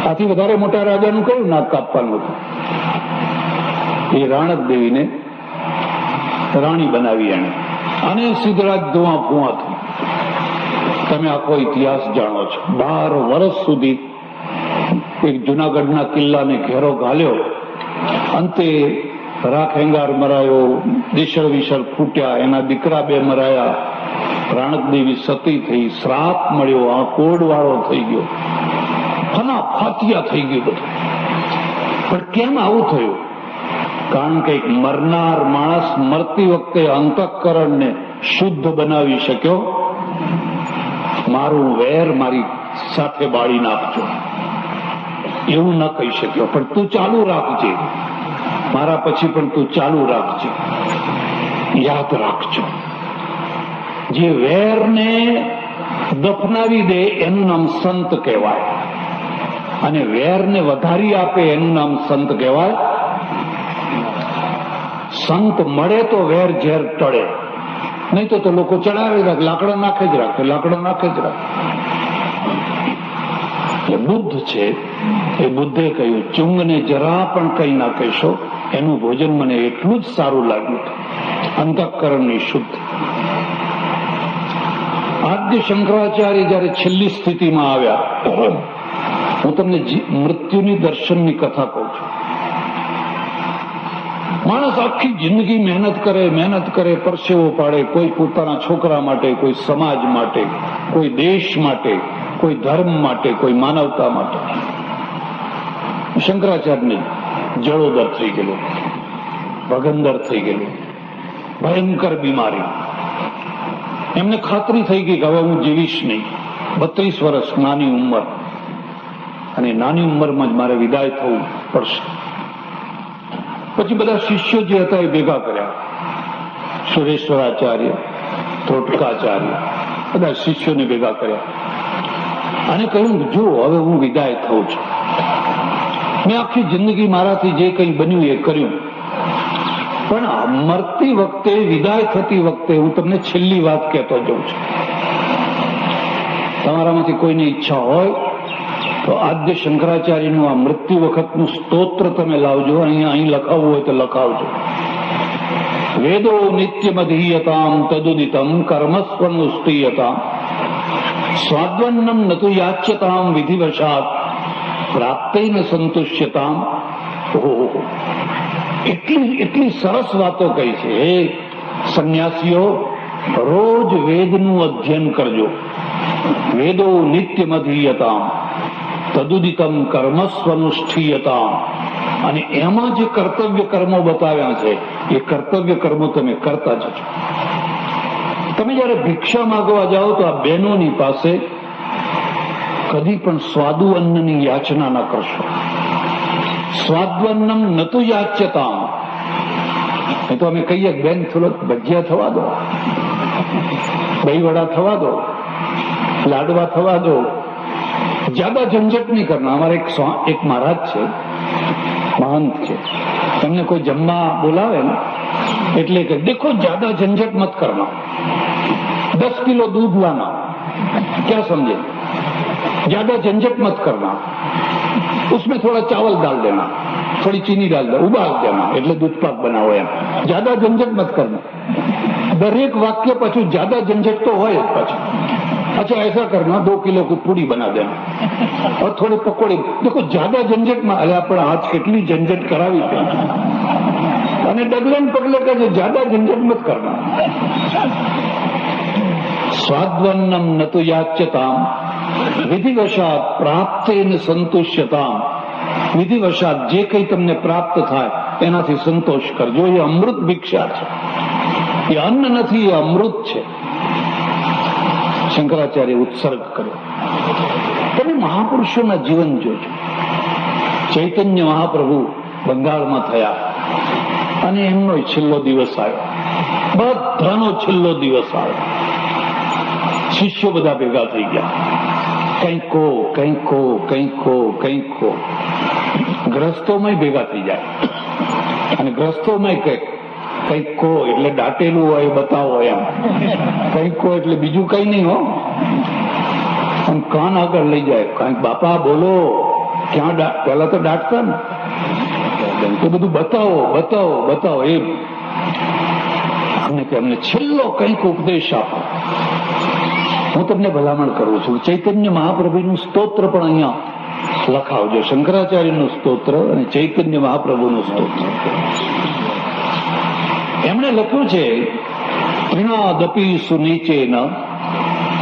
આથી વધારે મોટા રાજાનું કયું નાક કાપવાનું હતું? એ રાણક દેવીને રાણી બનાવી એને, અને સિદ્ધરાજ ધુઆ ફુઆ થયું. તમે આખો ઇતિહાસ જાણો છો. 12 વર્ષ સુધી એક જુનાગઢના કિલ્લાને ઘેરો ઘાલ્યો. અંતે રાખેંગાર મરાયો, દેશળ વિશળ ફૂટ્યા, એના દીકરા 2 મરાયા, રાણક દેવી સતી થઈ, શ્રાપ મળ્યો, આ કોડવાળો થઈ ગયો, ફના ફાતિયા થઈ ગયું બધું. પણ કેમ આવું થયું? કારણ કે એક મરનાર માણસ મરતી વખતે અંતઃકરણને શુદ્ધ બનાવી શક્યો. મારું વેર મારી સાથે બાળી નાખજો એવું ન કહી શક્યો, પણ તું ચાલુ રાખજે, મારા પછી પણ તું ચાલુ રાખજે. યાદ રાખજો, જે વેરને દફનાવી દે એનું નામ સંત કહેવાય, અને વેરને વધારી આપે એનું નામ સંત કહેવાય. સંત મળે તો વેર ઝેર ટળે, નહીં તો લોકો ચડાવે રાખે, લાકડા નાખે જ રાખે, લાકડા નાખે જ રાખે. એ બુદ્ધ છે, એ બુદ્ધે કહ્યું ચુંગને જરા પણ કઈ ના કહેશો, એનું ભોજન મને એટલું જ સારું લાગ્યું. અંતઃકરણની શુદ્ધ. આદ્ય શંકરાચાર્ય જયારે છેલ્લી સ્થિતિમાં આવ્યા, હું તમને મૃત્યુની દર્શનની કથા કહું છું. માણસ આખી જિંદગી મહેનત કરે, પરસેવો પાડે, કોઈ પોતાના છોકરા માટે, કોઈ સમાજ માટે, કોઈ દેશ માટે, કોઈ ધર્મ માટે, કોઈ માનવતા માટે. શંકરાચાર્યને જળોદર થઈ ગયેલો, ભગંદર થઈ ગયેલું, ભયંકર બીમારી. એમને ખાતરી થઈ ગઈ કે હવે હું જીવીશ નહીં. 32 વર્ષ નાની ઉંમર, અને નાની ઉંમરમાં જ મારે વિદાય થવું પડશે. પછી બધા શિષ્યો જે હતા એ ભેગા કર્યા, સુરેશ્વરાચાર્ય, ત્રોટકાચાર્ય, બધા શિષ્યોને ભેગા કર્યા અને કહ્યું જો હવે હું વિદાય થઉં છું. મેં આખી જિંદગી મારાથી જે કંઈ બન્યું એ કર્યું, પણ મરતી વખતે, વિદાય થતી વખતે હું તમને છેલ્લી વાત કહેતો જઉં છું. તમારામાંથી કોઈની ઈચ્છા હોય તો આદ્ય શંકરાચાર્યનું આ મૃત્યુ વખતનું સ્તોત્ર તમે લાવજો. અહીં લખાવવું હોય તો લખાવજો. વેદો નિત્યમધીયતામ તદુદિતમ કર્મસ્વનુષ્ઠીયતામ સ્વાદ્વન્નમ નતુ યાચ્યતામ વિધિવશાત પ્રાપ્તૈન સંતુષ્યતામ. ઓહો, એટલી સરસ વાતો કહી છે. હે સંન્યાસીઓ, રોજ વેદનું અધ્યયન કરજો. વેદો નિત્યમધીયતામ તદુદિતમ કર્મસ્વનુષ્ઠીયતામ. અને એમાં જે કર્તવ્ય કર્મો બતાવ્યા છે એ કર્તવ્ય કર્મો તમે કરતા જજો. તમે જયારે ભિક્ષા માંગવા જાઓ તો આ બહેનોની પાસે કદી પણ સ્વાદુ અન્નની યાચના ન કરશો. સ્વાદ્વન્નમ નતુ યાચ્યતામ. એ તો અમે કહીએ બેન થોડોક ભજીયા થવા દો, દહીંવડા થવા દો, લાડવા થવા દો, જ્યાદા ઝંઝટ નહીં કરના. અમારે એક મહારાજ છે, મહંત છે, તમને કોઈ જમવા બોલાવે ને એટલે કે દેખો જ્યાદા ઝંઝટ મત કરના, 10 किलो दूध लाना. क्या समझे? ज्यादा झंझट मत करना, उसमें थोड़ा चावल डाल देना, थोड़ी चीनी डाल दो, उबाल देना એટલે દૂધ પાક બનાવો. એમ જ્યાદા ઝંઝટ મત કરના. દરેક વાક્ય પાછું જ્યાદા ઝંઝટ તો હોય જ પાછું. अच्छा ऐसा करना 2 किलो की पूड़ी बना देना और थोड़ी पकौड़ी. देखो ज्यादा झंझट में अरे આપણે આજ કેટલી ઝંઝટ કરાવી છે. અને ડગલે ને પગલે કહે છે જ્યાદા ઝંઝટ મત કરના. સ્વાદ્વન્નમ નતુ યાચ્યતામ વિધિવશાત પ્રાપ્તેન સંતુષ્યતામ. વિધિવશાત જે કંઈ તમને પ્રાપ્ત થાય એનાથી સંતોષ કરજો. એ અમૃત ભિક્ષા છે, એ અન્ન નથી, એ અમૃત છે. શંકરાચાર્ય ઉત્સર્ગ કર્યો. તમે મહાપુરુષોના જીવન જોજો. ચૈતન્ય મહાપ્રભુ બંગાળમાં થયા અને એમનો છેલ્લો દિવસ આવ્યો. બધાનો છેલ્લો દિવસ આવ્યો. શિષ્યો બધા ભેગા થઈ ગયા. કંઈક કહો, કંઈક કહો, કંઈક કહો, કંઈક કહો. ગ્રસ્તોમાં ભેગા થઈ જાય અને ગ્રસ્તોમાં કંઈક કહો એટલે દાટેલું હોય બતાવો એમ. કંઈક કહો એટલે બીજું કઈ નહીં હો. આમ કાન આગળ લઈ જાય. કંઈક બાપા બોલો. ક્યાં પેલા તો દાટતા ને, તો બધું બતાવો બતાવો બતાવો એમ. અમને છેલ્લો કંઈક ઉપદેશ આપો. હું તમને ભલામણ કરું છું, ચૈતન્ય મહાપ્રભુનું સ્તોત્ર પણ અહીંયા લખાવજો. શંકરાચાર્યનું સ્તોત્ર અને ચૈતન્ય મહાપ્રભુનું સ્તોત્ર. એમણે લખ્યું છે ત્રિણાદપી સુનીચેન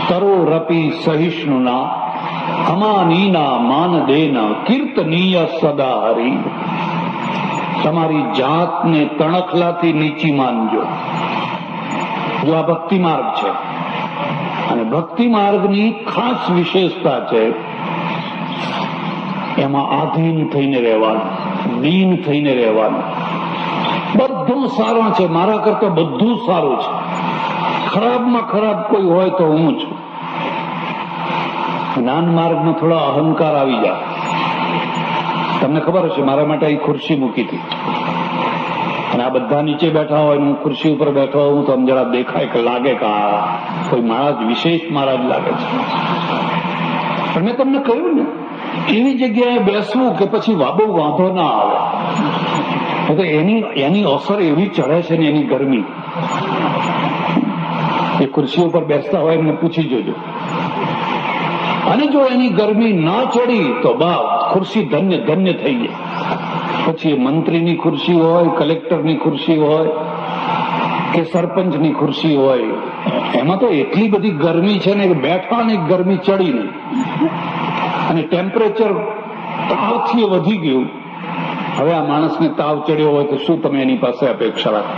તરોરપી સહિષ્ણુના અમાનીના માનદેન કીર્તનીય સદા હરિ. તમારી જાતને તણખલાથી નીચી માનજો. જો આ ભક્તિ માર્ગ છે અને ભક્તિ માર્ગની ખાસ વિશેષતા છે એમાં આધીન થઈને રહેવાનું, દીન થઈને રહેવાનું. બધું સારું છે, મારા કરતા બધું સારું છે. ખરાબમાં ખરાબ કોઈ હોય તો હું છું. જ્ઞાન માર્ગમાં થોડા અહંકાર આવી જાય. તમને ખબર હશે મારા માટે અહીં ખુરશી મૂકી હતી અને આ બધા નીચે બેઠા હોય, હું ખુરશી ઉપર બેઠો હોઉં તો આમ જરા દેખાય કે લાગે કે આ કોઈ મહારાજ વિશેષ મહારાજ લાગે છે. પણ મેં તમને કહ્યું ને, એવી જગ્યાએ બેસવું કે પછી બહુ વાંધો ના આવે. તો એની અસર એવી ચડે છે ને, એની ગરમી. એ ખુરશી ઉપર બેસતા હોય એમને પૂછી જોજો. અને જો એની ગરમી ના ચડી તો બા ખુરશી ધન્ય ધન્ય થઈ જાય. પછી એ મંત્રીની ખુરશી હોય, કલેક્ટરની ખુરશી હોય કે સરપંચની ખુરશી હોય, એમાં તો એટલી બધી ગરમી છે ને કે બેઠવાની ગરમી ચડી નહીં. અને ટેમ્પરેચર તાવથી વધી ગયું. હવે આ માણસને તાવ ચડ્યો હોય તો શું તમે એની પાસે અપેક્ષા રાખો?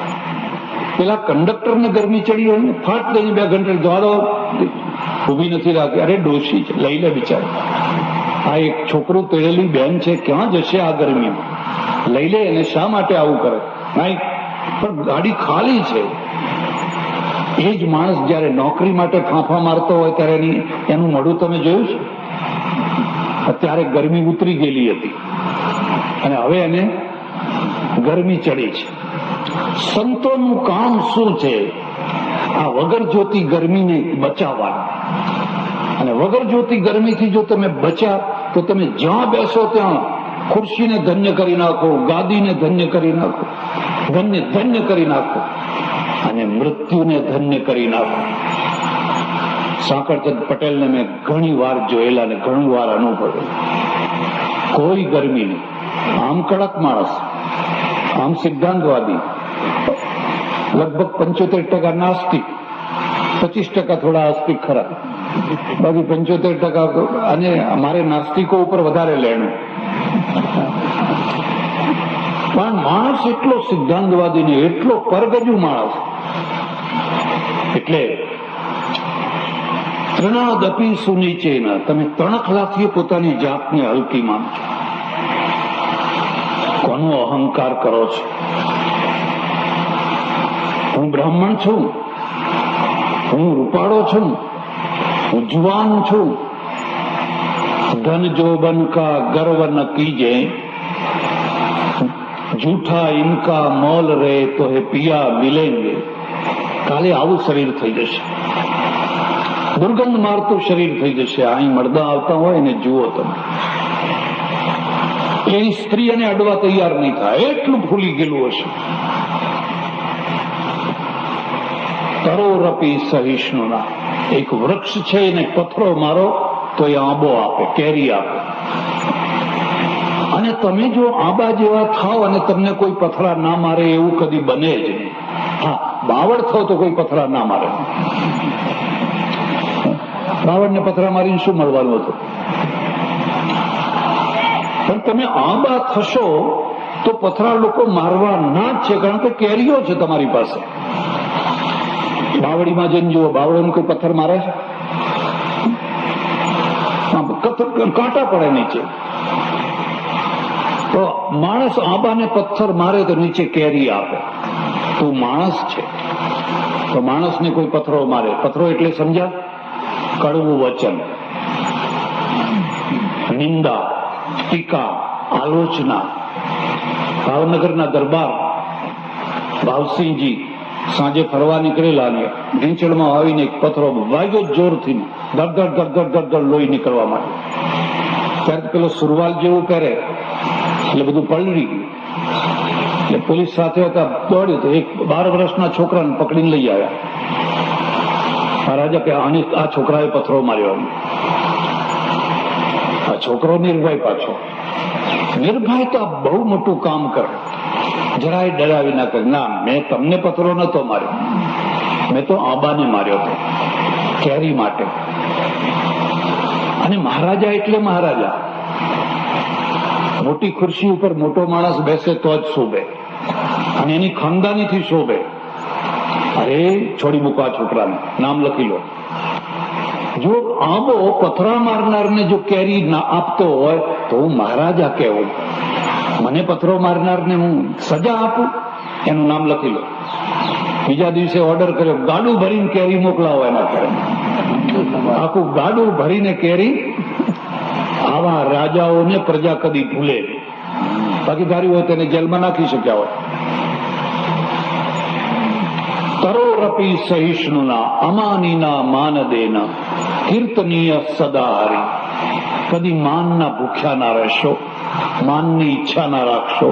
પેલા કંડક્ટરને ગરમી ચડી હોય ને, ફાટ દઈને 2 ઘંટા જવા દો, ઉભી નથી રાખી. અરે ડોશી છે, લઈ લે બિચારી. આ એક છોકરું તેડેલી બેન છે, ક્યાં જશે આ ગરમીમાં? લઈ લે એને. શા માટે આવું કરે? નહીં, પણ ગાડી ખાલી છે. એ જ માણસ જયારે નોકરી માટે ફાંફા મારતો હોય ત્યારે એનું મોઢું તમે જોયું છે? અત્યારે ગરમી ઉતરી ગયેલી હતી અને હવે એને ગરમી ચડી છે. સંતોનું કામ શું છે? આ વગર જોતી ગરમીને બચાવવાનું. અને વગર જોતી ગરમીથી જો તમે બચ્યા તો તમે જ્યાં બેસો ત્યાં ખુરશીને ધન્ય કરી નાખો, ગાદીને ધન્ય કરી નાખો, ધન્ય ધન્ય કરી નાખો અને મૃત્યુને ધન્ય કરી નાખો. સાંકળચંદ પટેલને મેં ઘણી વાર જોયેલા ને ઘણી વાર અનુભવેલા. કોઈ ગરમી નહીં, આમ કડક માણસ, આમ સિદ્ધાંતવાદી, લગભગ 75% નાસ્તિક, 25% થોડા આસ્તિક ખરા, બાકી 75%. અને મારે નાસ્તિકો ઉપર વધારે લેણું. પણ માણસ એટલો સિદ્ધાંતવાદી ને એટલો પરગજુ માણસ, એટલે ત્રણાદપી સુનિચેના, તમે તણખલાથી પોતાની જાતને હલકી માનો છો. કોનો અહંકાર કરો છો? હું બ્રાહ્મણ છું, હું રૂપાળો છું, હું જુવાન છું. ધન જોબન કા ગર્વ ન કીજે, જૂઠા ઇનકા મોલ રહે તો હે પિયા મિલેંગે. કાલે આવું શરીર થઈ જશે, દુર્ગંધ મારતું શરીર થઈ જશે. અહીં મળદા આવતા હોય ને જુઓ તમે, એની સ્ત્રી એને અડવા તૈયાર નહીં થાય, એટલું ફૂલી ગયેલું હશે. તરોરપી સહિષ્ણુના, એક વૃક્ષ છે એને પથરો મારો તો એ આંબો આપે, કેરી આપે. અને તમે જો આંબા જેવા થાવ અને તમને કોઈ પથરા ના મારે એવું કદી બને જ નહીં. હા, બાવળ થાવ તો કોઈ પથરા ના મારે. બાવળને પથરા મારીને શું મળવાનું હતું? પણ તમે આંબા થશો તો પથરા લોકો મારવા ના જ છે, કારણ કે કેરીઓ છે તમારી પાસે. બાવળીમાં જઈને જુઓ, બાવળીને કોઈ પથ્થર મારે છે? કાંટા પડે નીચે. તો માણસ આંબાને પથ્થર મારે તો નીચે કેરી આપે. તું માણસ છે તો માણસને કોઈ પથ્થરો મારે. પથ્થરો એટલે સમજ્યા? કડવું વચન, નિંદા, ટીકા, આલોચના. ભાવનગરના દરબાર ભાવસિંહજી સાંજે ફરવા નીકળેલા ને ઢીંચણમાં આવીને એક પથ્થરો વાગ્યો જોરથી, ધડ ધડ ધડ ધડ ધડ લોહી નીકળવા માટે. ત્યારે પેલો સુરવાલ જેવું કરે એટલે બધું પલળી ગયું. એટલે પોલીસ સાથે હતા, દોડ્યું તો એક 12 વર્ષના છોકરાને પકડીને લઈ આવ્યા. મહારાજા કે આ છોકરાએ પથ્થરો માર્યો. આ છોકરો નિર્ભય પાછો. નિર્ભયતા બહુ મોટું કામ કરે. જરાય ડરાવી ના કરે. ના, મેં તમને પથ્થરો નતો માર્યો, મેં તો આંબાને માર્યો હતો, કેરી માટે. અને મહારાજા એટલે મહારાજા. મોટી ખુરશી ઉપર મોટો માણસ બેસે તો જ શોભે, અને એની ખાનદાનીથી શોભે. અરે છોડી મૂકો આ છોકરાને, નામ લખી લો. જો આંબો પથરા મારનારને જો કેરી ના આપતો હોય તો હું મહારાજા કહેવું. મને પથરો મારનારને હું સજા આપું? એનું નામ લખી લો. બીજા દિવસે ઓર્ડર કર્યો, ગાડું ભરીને કેરી મોકલાવો એના ઘરે. આખું ગાડું ભરીને કેરી. આવા રાજાઓને પ્રજા કદી ભૂલે. બાકી ધારી હોય તેને જેલમાં નાખી શક્યા હોય. તરોરપી સહિષ્ણુના, અમાનીના માન દેના, કીર્તનીય સદા હરી. કદી માનના ભૂખ્યા ના રહેશો, માનની ઈચ્છા ના રાખશો,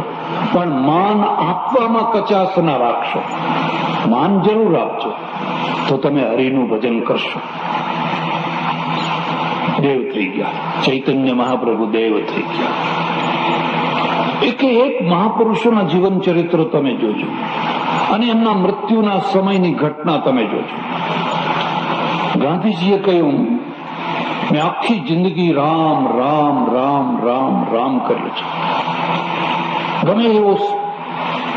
પણ માન આપવામાં કચાશ ના રાખશો. માન જરૂર આપજો તો તમે હરિનું ભજન કરશો. દેવ થઈ ગયા, ચૈતન્ય મહાપ્રભુ દેવ થઈ ગયા. એક મહાપુરુષોના જીવન ચરિત્ર તમે જોજો, અને એમના મૃત્યુના સમયની ઘટના તમે જોજો. ગાંધીજીએ કહ્યું, મેં આખી જિંદગી રામ રામ રામ રામ રામ કર્યું છે. ગમે એવો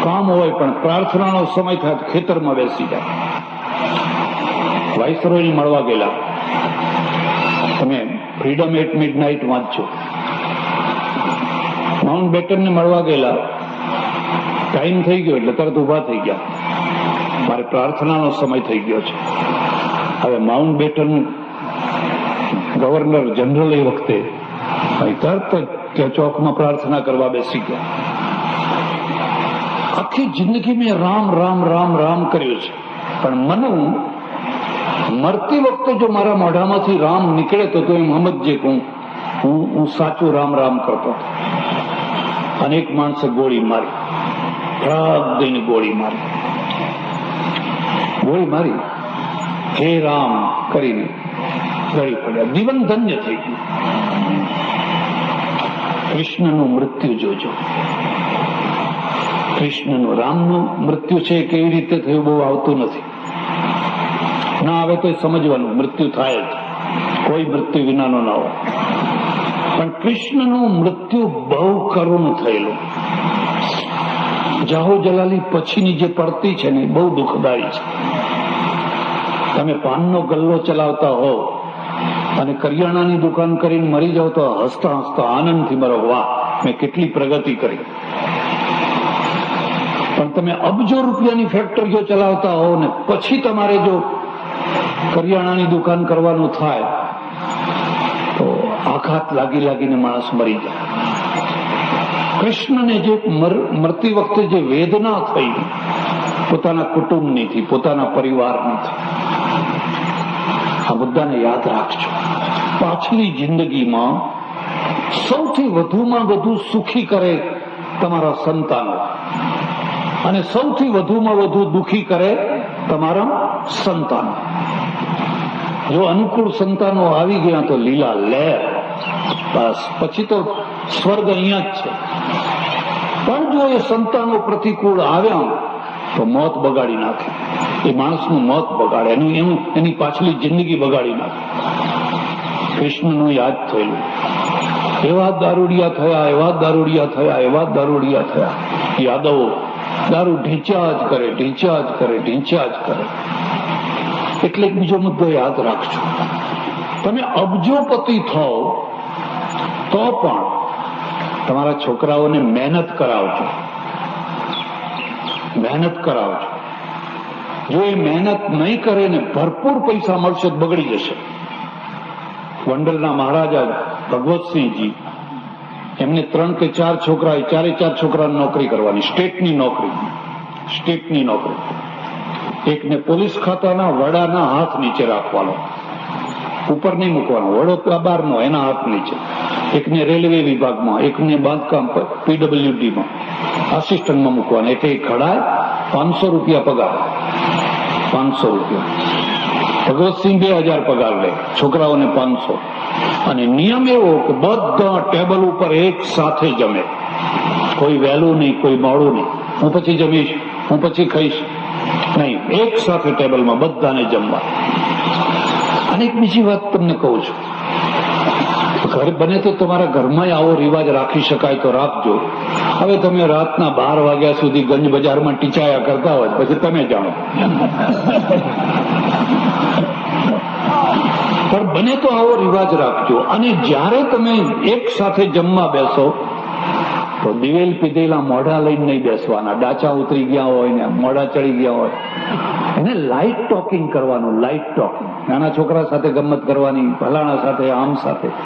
કામ હોય પણ પ્રાર્થનાનો સમય થાય ખેતરમાં બેસી જાય. વાઇસરોયને મળવા ગયેલા, તમે ફ્રીડમ એટ મિડનાઇટ વાંચજો. માઉન્ટ બેટનને મળવા ગયેલા, ટાઈમ થઈ ગયો એટલે તરત ઉભા થઈ ગયા, મારે પ્રાર્થનાનો સમય થઈ ગયો છે. હવે માઉન્ટ બેટન ગવર્નર જનરલ એ વખતે તરત જ ચોકમાં પ્રાર્થના કરવા બેસી ગયા. આખી જિંદગી મેં રામ રામ રામ રામ કર્યું છે, પણ મને મરતી વખતે જો મારા મોઢામાંથી રામ નીકળે તો એમ સમજજે કે હું સાચું રામ રામ કરતો. અનેક માણસે ગોળી મારી, ધડાક દઈને ગોળી મારી, હે રામ કરીને. ગળી પડ્યા, જીવન ધન્ય થઈ ગયું. કૃષ્ણનું મૃત્યુ જોજો. કૃષ્ણનું, રામનું મૃત્યુ છે કેવી રીતે થયું બહુ આવતું નથી. ના આવે તો સમજવાનું મૃત્યુ થાય જ, કોઈ મૃત્યુ વિનાનો ના હોય. પણ કૃષ્ણનું મૃત્યુ બહુ કરુણ થયેલું. જાહો જલાલી પછીની જે પડતી છે ને બહુ દુઃખદાયી છે. તમે પાનનો ગલ્લો ચલાવતા હો અને કરિયાણાની દુકાન કરીને મરી જાવ તો હસતા હસતા આનંદથી મરો, વાહ મેં કેટલી પ્રગતિ કરી. પણ તમે અબજો રૂપિયાની ફેક્ટરીઓ ચલાવતા હો ને પછી તમારે જો કરિયાણાની દુકાન કરવાનું થાય તો આઘાત લાગી લાગીને માણસ મરી જાય. કૃષ્ણને જે મરતી વખતે જે વેદના થઈ પોતાના કુટુંબની થી, પોતાના પરિવારની થી, આ બધાને યાદ રાખજો. પાછલી જિંદગીમાં સૌથી વધુમાં વધુ સુખી કરે તમારા સંતાનો અને સૌથી વધુમાં વધુ દુખી કરે તમારા સંતાનો. જો અનુકૂળ સંતાનો આવી ગયા તો લીલા લહેર, બસ પછી તો સ્વર્ગ અહીંયા જ છે. પણ જો એ સંતાનો પ્રતિકૂળ આવ્યા તો મોત બગાડી નાખે. એ માણસનું મોત બગાડે, એની પાછલી જિંદગી બગાડી નાખે. કૃષ્ણનું યાદ થયેલું, એવા દારૂડિયા થયા, એવા દારૂડિયા થયા, એવા દારૂડિયા થયા. યાદવો દારૂ ઢીંચ્યા જ કરે, ઢીંચ્યા જ કરે, ઢીંચ્યા જ કરે. એટલે બીજો મુદ્દો યાદ રાખજો. તમે અબજોપતિ થાઓ તો પણ તમારા છોકરાઓને મહેનત કરાવજો, મહેનત કરાવજો. જો એ મહેનત નહીં કરે ને ભરપૂર પૈસા મળશે તો બગડી જશે. ગોંડલના મહારાજા ભગવતસિંહજી, એમને 3 કે 4 છોકરા, 4 છોકરાની નોકરી કરવાની, સ્ટેટની નોકરી, સ્ટેટની નોકરી. એકને પોલીસ ખાતાના વડાના હાથ નીચે રાખવાનો, ઉપર નહીં મૂકવાનો, વડો બહારનો એના હાથ નીચે. એકને રેલવે વિભાગમાં, એકને બાંધકામ પીડબ્લ્યુડીમાં આસિસ્ટન્ટમાં મૂકવાના. એટલે ખડા 500 રૂપિયા પગાર, 500 રૂપિયા. ભગવતસિંહ 2000 પગાર લે, છોકરાઓને 500. અને નિયમ એવો કે બધા ટેબલ ઉપર એક સાથે જમે, કોઈ વહેલું નહીં, કોઈ મોડું નહીં. હું પછી જમીશ, હું પછી ખાઈશ નહીં, એક સાથે ટેબલમાં બધાને જમવા. અને એક બીજી વાત તમને કહું છું, ઘર બને તો તમારા ઘરમાં આવો રિવાજ રાખી શકાય તો રાખજો. હવે તમે રાતના 12 વાગ્યા સુધી ગંજ બજારમાં ટીચાયા કરતા હોય પછી તમે જાણો. પણ બને તો આવો રિવાજ રાખજો. અને જ્યારે તમે એક સાથે જમવા બેસો તો દિવેલ પીધેલા મોઢા લઈને નહીં બેસવાના. ડાચા ઉતરી ગયા હોય ને મોઢા ચડી ગયા હોય, એને લાઇટ ટોકિંગ કરવાનું, લાઇટ ટોકિંગ. નાના છોકરા સાથે ગમત કરવાની, ભલાણા સાથે, આમ સાથે.